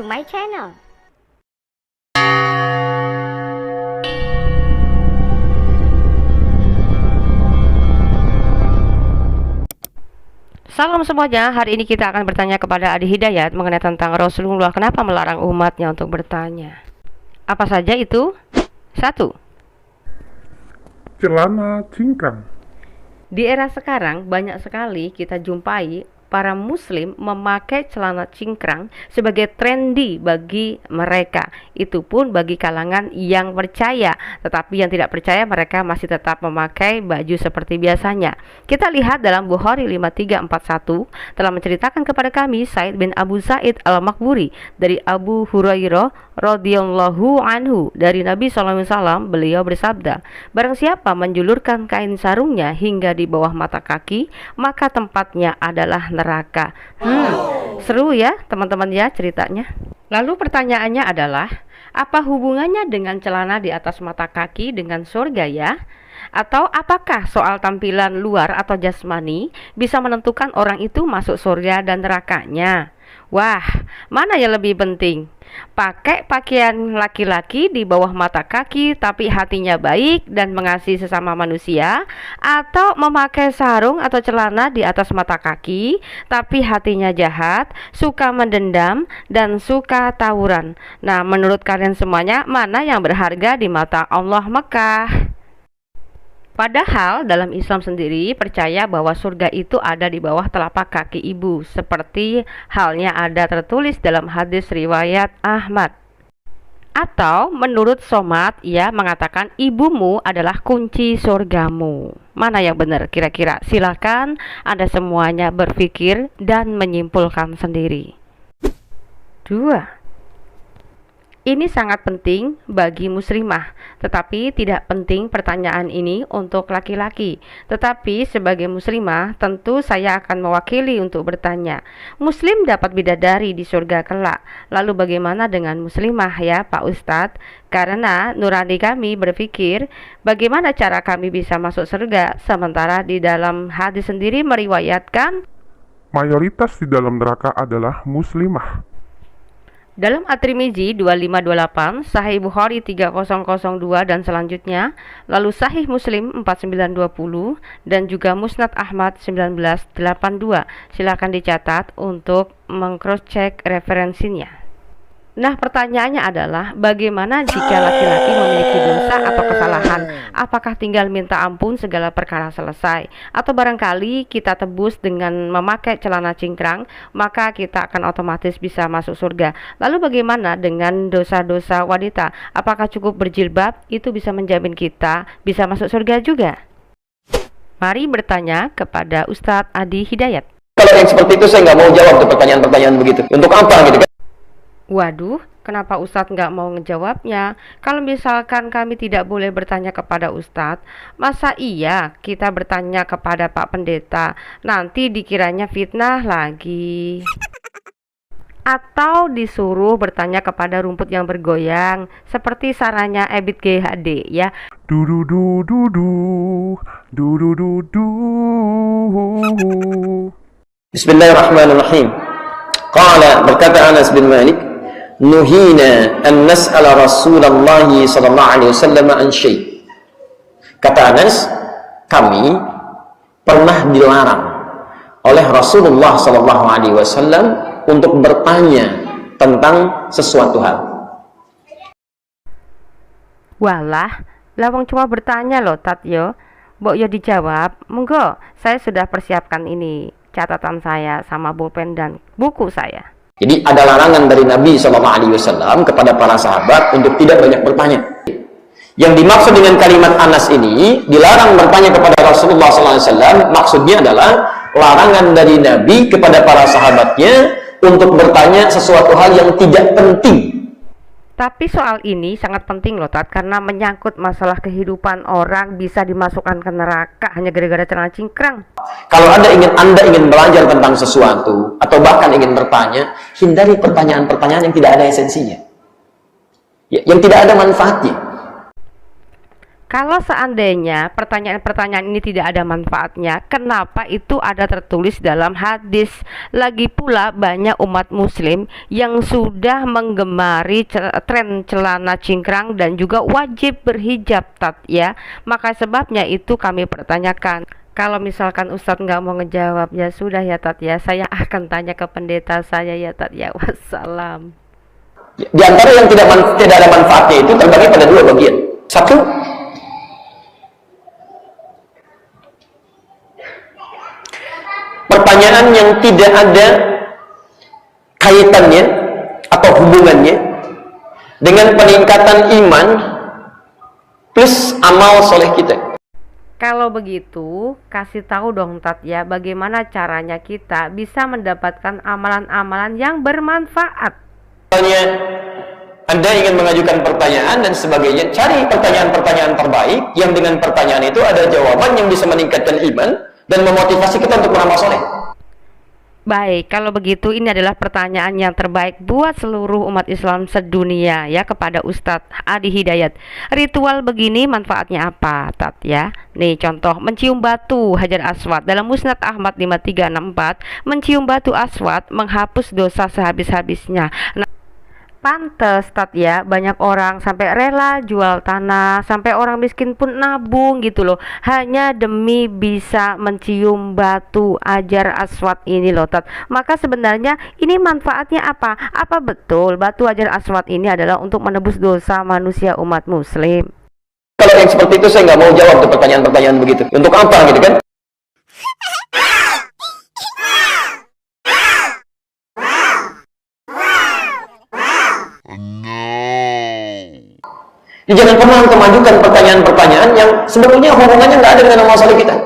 my channel. Salam semuanya, hari ini kita akan bertanya kepada Adi Hidayat mengenai tentang Rasulullah kenapa melarang umatnya untuk bertanya. Apa saja itu? 1. Celana cingkrang. Di era sekarang banyak sekali kita jumpai para muslim memakai celana cingkrang sebagai trendy bagi mereka. Itu pun bagi kalangan yang percaya, tetapi yang tidak percaya mereka masih tetap memakai baju seperti biasanya. Kita lihat dalam Bukhari 5341 telah menceritakan kepada kami Said bin Abu Sa'id al-Makburi dari Abu Hurairah radhiyallahu anhu dari Nabi SAW. Beliau bersabda, barang siapa menjulurkan kain sarungnya hingga di bawah mata kaki, maka tempatnya adalah neraka. Seru ya teman-teman ya ceritanya. Lalu pertanyaannya adalah, apa hubungannya dengan celana di atas mata kaki dengan surga ya? Atau apakah soal tampilan luar atau jasmani bisa menentukan orang itu masuk surga dan nerakanya? Wah, mana yang lebih penting? Pakai pakaian laki-laki di bawah mata kaki tapi hatinya baik dan mengasihi sesama manusia, atau memakai sarung atau celana di atas mata kaki tapi hatinya jahat, suka mendendam dan suka tawuran. Nah, menurut kalian semuanya mana yang berharga di mata Allah Mekah? Padahal dalam Islam sendiri percaya bahwa surga itu ada di bawah telapak kaki ibu, seperti halnya ada tertulis dalam hadis riwayat Ahmad. Atau menurut Somad, ia mengatakan ibumu adalah kunci surgamu. Mana yang benar kira-kira? Silakan Anda semuanya berpikir dan menyimpulkan sendiri. 2. Ini sangat penting bagi muslimah, tetapi tidak penting pertanyaan ini untuk laki-laki. Tetapi sebagai muslimah, tentu saya akan mewakili untuk bertanya. Muslim dapat bidadari di surga kelak. Lalu bagaimana dengan muslimah ya Pak Ustadz? Karena nurani kami berpikir, bagaimana cara kami bisa masuk surga? Sementara di dalam hadis sendiri meriwayatkan, Mayoritas di dalam neraka adalah muslimah. dalam At-Tirmizi 2528, Sahih Bukhari 3002 dan selanjutnya, lalu Sahih Muslim 4920 dan juga Musnad Ahmad 1982. Silakan dicatat untuk meng-cross-check referensinya. Nah, pertanyaannya adalah bagaimana jika laki-laki memiliki dosa atau kesalahan? Apakah tinggal minta ampun segala perkara selesai? Atau barangkali kita tebus dengan memakai celana cingkrang, maka kita akan otomatis bisa masuk surga. Lalu bagaimana dengan dosa-dosa wanita? Apakah cukup berjilbab itu bisa menjamin kita bisa masuk surga juga? Mari bertanya kepada Ustadz Adi Hidayat. Kalau yang seperti itu saya nggak mau jawab tuh pertanyaan-pertanyaan begitu. Untuk apa gitu kan? Waduh, kenapa Ustadz nggak mau ngejawabnya? Kalau misalkan kami tidak boleh bertanya kepada Ustadz, masa iya kita bertanya kepada Pak Pendeta? Nanti dikiranya fitnah lagi. Atau disuruh bertanya kepada rumput yang bergoyang, seperti sarannya Ebit GHD ya. Bismillahirrahmanirrahim. Qala, berkata Anas bin Malik, nuhina an nas'ala Rasulullah sallallahu alaihi wasallam an syai'. Kata Anas, kami pernah dilarang oleh Rasulullah sallallahu alaihi wasallam untuk bertanya tentang sesuatu hal. Walah, lawang cuma bertanya loh Tat yo. Mbok yo dijawab, monggo saya sudah persiapkan ini catatan saya sama pulpen dan buku saya. Jadi ada larangan dari Nabi SAW kepada para sahabat untuk tidak banyak bertanya. Yang dimaksud dengan kalimat Anas ini, dilarang bertanya kepada Rasulullah SAW, maksudnya adalah larangan dari Nabi kepada para sahabatnya untuk bertanya sesuatu hal yang tidak penting. Tapi soal ini sangat penting loh Tat, karena menyangkut masalah kehidupan orang bisa dimasukkan ke neraka hanya gara-gara celana cingkrang. Kalau Anda ingin belajar tentang sesuatu atau bahkan ingin bertanya, hindari pertanyaan-pertanyaan yang tidak ada esensinya, yang tidak ada manfaatnya. Kalau seandainya pertanyaan-pertanyaan ini tidak ada manfaatnya, kenapa itu ada tertulis dalam hadis? Lagi pula banyak umat muslim yang sudah menggemari tren celana cingkrang dan juga wajib berhijab, Tat, ya. Maka sebabnya itu kami pertanyakan. Kalau misalkan Ustadz nggak mau ngejawab, ya sudah ya Tat ya, saya akan tanya ke pendeta saya ya Tat ya. Wassalam. Di antara yang tidak ada manfaatnya itu terbagi pada dua bagian. Satu, pertanyaan yang tidak ada kaitannya atau hubungannya dengan peningkatan iman plus amal soleh kita. Kalau begitu, kasih tahu dong Tat ya, bagaimana caranya kita bisa mendapatkan amalan-amalan yang bermanfaat. Misalnya Anda ingin mengajukan pertanyaan dan sebagainya, cari pertanyaan-pertanyaan terbaik yang dengan pertanyaan itu ada jawaban yang bisa meningkatkan iman dan memotivasi kita untuk beramal soleh. Baik, kalau begitu ini adalah pertanyaan yang terbaik buat seluruh umat Islam sedunia ya, kepada Ustadz Adi Hidayat. Ritual begini manfaatnya apa, Tat ya? Nih contoh, mencium batu Hajar Aswad dalam Musnad Ahmad 5364, mencium batu aswad menghapus dosa sehabis-habisnya. Pantes Tat ya, banyak orang sampai rela jual tanah, sampai orang miskin pun nabung gitu loh, hanya demi bisa mencium batu Hajar Aswad ini loh Tat. Maka sebenarnya ini manfaatnya apa? Apa betul batu Hajar Aswad ini adalah untuk menebus dosa manusia umat muslim? Kalau yang seperti itu saya nggak mau jawab tuh pertanyaan-pertanyaan begitu. Untuk apa gitu kan? Ya, jangan pernah untuk majukan pertanyaan-pertanyaan yang sebetulnya hubungannya nggak ada dengan masalah kita.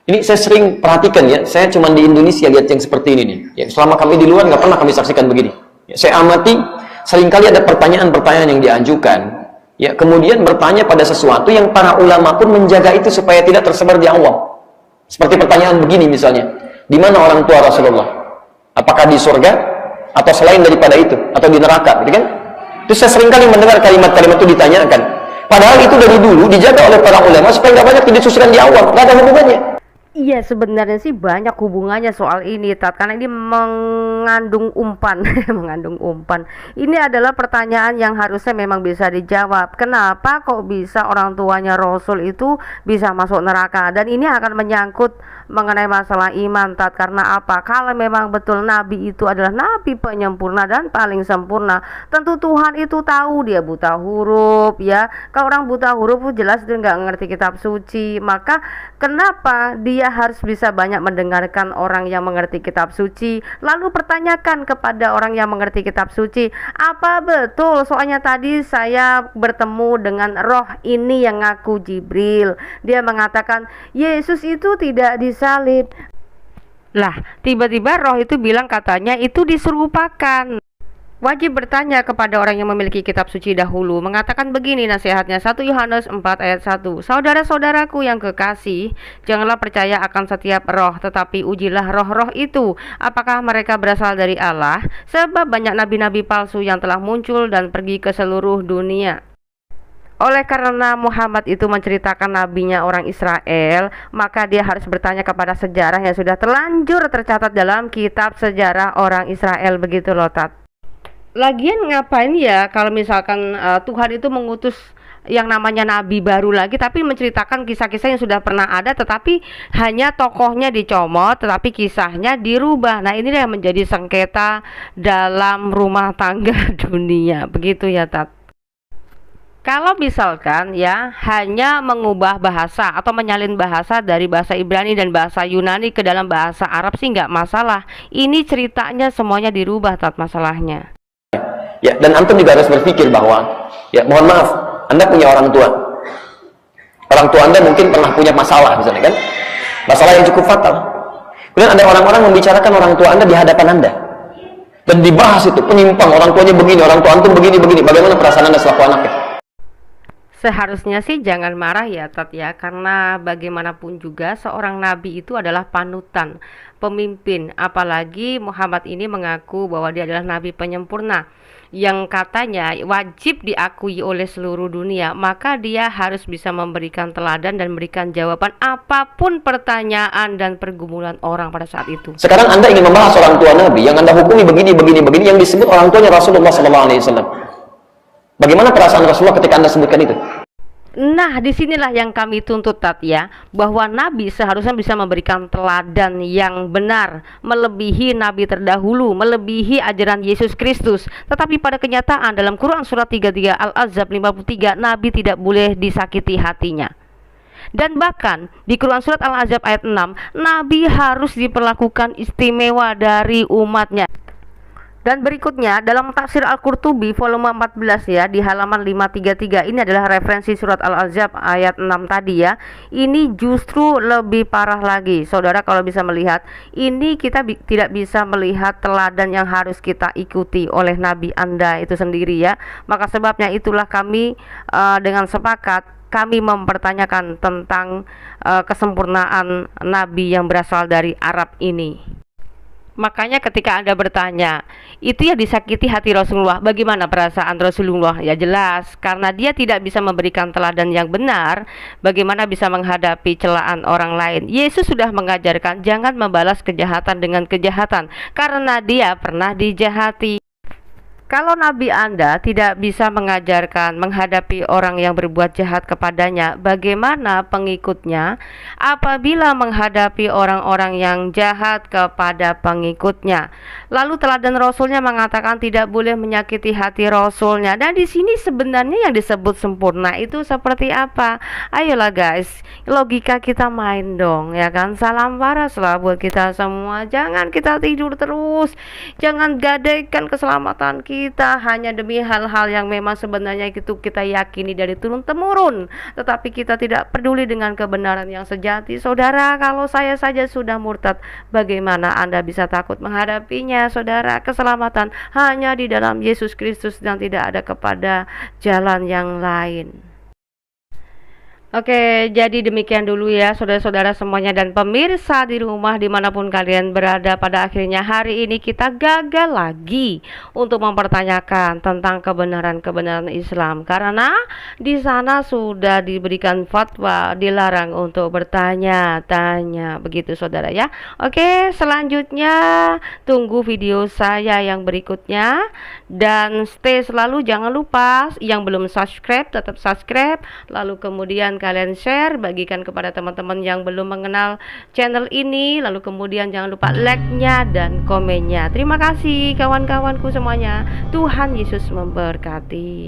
Ini saya sering perhatikan ya, saya cuma di Indonesia lihat yang seperti ini nih. Ya, selama kami di luar nggak pernah kami saksikan begini. Ya, saya amati seringkali ada pertanyaan-pertanyaan yang diajukan. Ya, kemudian bertanya pada sesuatu yang para ulama pun menjaga itu supaya tidak tersebar di awam. Seperti pertanyaan begini misalnya, di mana orang tua Rasulullah? Apakah di surga atau selain daripada itu atau di neraka, gitu kan? Terus saya seringkali mendengar kalimat-kalimat itu ditanyakan. Padahal itu dari dulu dijaga oleh para ulama supaya nggak banyak didiskusikan di awam, nggak ada hubungannya. Iya, sebenarnya sih banyak hubungannya soal ini Tat, karena ini mengandung umpan mengandung umpan. Ini adalah pertanyaan yang harusnya memang bisa dijawab. Kenapa kok bisa orang tuanya Rasul itu bisa masuk neraka? Dan ini akan menyangkut mengenai masalah iman Tat. Karena apa? Kalau memang betul Nabi itu adalah Nabi penyempurna dan paling sempurna, tentu Tuhan itu tahu dia buta huruf ya. Kalau orang buta huruf jelas dia nggak ngerti kitab suci. Maka kenapa dia harus bisa banyak mendengarkan orang yang mengerti kitab suci, lalu pertanyakan kepada orang yang mengerti kitab suci, apa betul soalnya tadi saya bertemu dengan roh ini yang ngaku Jibril, dia mengatakan Yesus itu tidak disalib. Lah, tiba-tiba roh itu bilang katanya itu diserupakan. Wajib bertanya kepada orang yang memiliki kitab suci dahulu. Mengatakan begini nasihatnya, 1 Yohanes 4 ayat 1. Saudara-saudaraku yang kekasih, janganlah percaya akan setiap roh, tetapi ujilah roh-roh itu, apakah mereka berasal dari Allah, sebab banyak nabi-nabi palsu yang telah muncul dan pergi ke seluruh dunia. Oleh karena Muhammad itu menceritakan nabinya orang Israel, maka dia harus bertanya kepada sejarah yang sudah terlanjur tercatat dalam kitab sejarah orang Israel, begitu loh Tat. Lagian ngapain ya kalau misalkan Tuhan itu mengutus yang namanya nabi baru lagi, tapi menceritakan kisah-kisah yang sudah pernah ada, tetapi hanya tokohnya dicomot, tetapi kisahnya dirubah. Nah, ini yang menjadi sengketa dalam rumah tangga dunia, begitu ya Tat. Kalau misalkan ya hanya mengubah bahasa atau menyalin bahasa dari bahasa Ibrani dan bahasa Yunani ke dalam bahasa Arab sih nggak masalah. Ini ceritanya semuanya dirubah Tat, masalahnya. Ya, dan antum juga harus berpikir bahwa, ya mohon maaf, Anda punya orang tua. Orang tua Anda mungkin pernah punya masalah misalnya kan? Masalah yang cukup fatal. Kemudian ada orang-orang membicarakan orang tua Anda di hadapan Anda. Dan dibahas itu, penyimpang, orang tuanya begini, orang tua antum begini-begini. Bagaimana perasaan Anda selaku anaknya? Seharusnya sih jangan marah ya Tat ya, karena bagaimanapun juga seorang nabi itu adalah panutan, pemimpin, apalagi Muhammad ini mengaku bahwa dia adalah nabi penyempurna yang katanya wajib diakui oleh seluruh dunia, maka dia harus bisa memberikan teladan dan memberikan jawaban apapun pertanyaan dan pergumulan orang pada saat itu. Sekarang Anda ingin membahas orang tua Nabi yang Anda hukumi begini, yang disebut orang tuanya Rasulullah SAW. Bagaimana perasaan Rasulullah ketika Anda sebutkan itu? Nah, disinilah yang kami tuntut Tat ya, bahwa Nabi seharusnya bisa memberikan teladan yang benar, melebihi Nabi terdahulu, melebihi ajaran Yesus Kristus. Tetapi pada kenyataan dalam Quran surat 33 Al-Ahzab 53, Nabi tidak boleh disakiti hatinya. Dan bahkan di Quran surat Al-Ahzab ayat 6, Nabi harus diperlakukan istimewa dari umatnya. Dan berikutnya dalam tafsir Al-Qurtubi volume 14 ya, di halaman 533, ini adalah referensi surat Al-Ahzab ayat 6 tadi ya. Ini justru lebih parah lagi. Saudara kalau bisa melihat, ini kita tidak bisa melihat teladan yang harus kita ikuti oleh Nabi Anda itu sendiri ya. Maka sebabnya itulah kami dengan sepakat kami mempertanyakan tentang kesempurnaan Nabi yang berasal dari Arab ini. Makanya ketika Anda bertanya, itu ya disakiti hati Rasulullah, bagaimana perasaan Rasulullah? Ya jelas, karena dia tidak bisa memberikan teladan yang benar, bagaimana bisa menghadapi celaan orang lain. Yesus sudah mengajarkan jangan membalas kejahatan dengan kejahatan, karena dia pernah dijahati. Kalau Nabi Anda tidak bisa mengajarkan menghadapi orang yang berbuat jahat kepadanya, bagaimana pengikutnya apabila menghadapi orang-orang yang jahat kepada pengikutnya? Lalu teladan Rasulnya mengatakan tidak boleh menyakiti hati Rasulnya. Dan di sini sebenarnya yang disebut sempurna itu seperti apa? Ayolah guys, logika kita main dong, ya kan? Salam waras lah buat kita semua. Jangan kita tidur terus, jangan gadaikan keselamatan kita hanya demi hal-hal yang memang sebenarnya itu kita yakini dari turun temurun, tetapi kita tidak peduli dengan kebenaran yang sejati. Saudara, kalau saya saja sudah murtad, bagaimana Anda bisa takut menghadapinya? Saudara, keselamatan hanya di dalam Yesus Kristus dan tidak ada kepada jalan yang lain. Oke, jadi demikian dulu ya saudara-saudara semuanya dan pemirsa di rumah dimanapun kalian berada. Pada akhirnya hari ini kita gagal lagi untuk mempertanyakan tentang kebenaran-kebenaran Islam, karena di sana sudah diberikan fatwa dilarang untuk bertanya-tanya, begitu saudara ya. Oke, selanjutnya tunggu video saya yang berikutnya dan stay selalu, jangan lupa yang belum subscribe tetap subscribe, lalu kemudian kalian share, bagikan kepada teman-teman yang belum mengenal channel ini, lalu kemudian jangan lupa like-nya dan komennya. Terima kasih kawan-kawanku semuanya. Tuhan Yesus memberkati.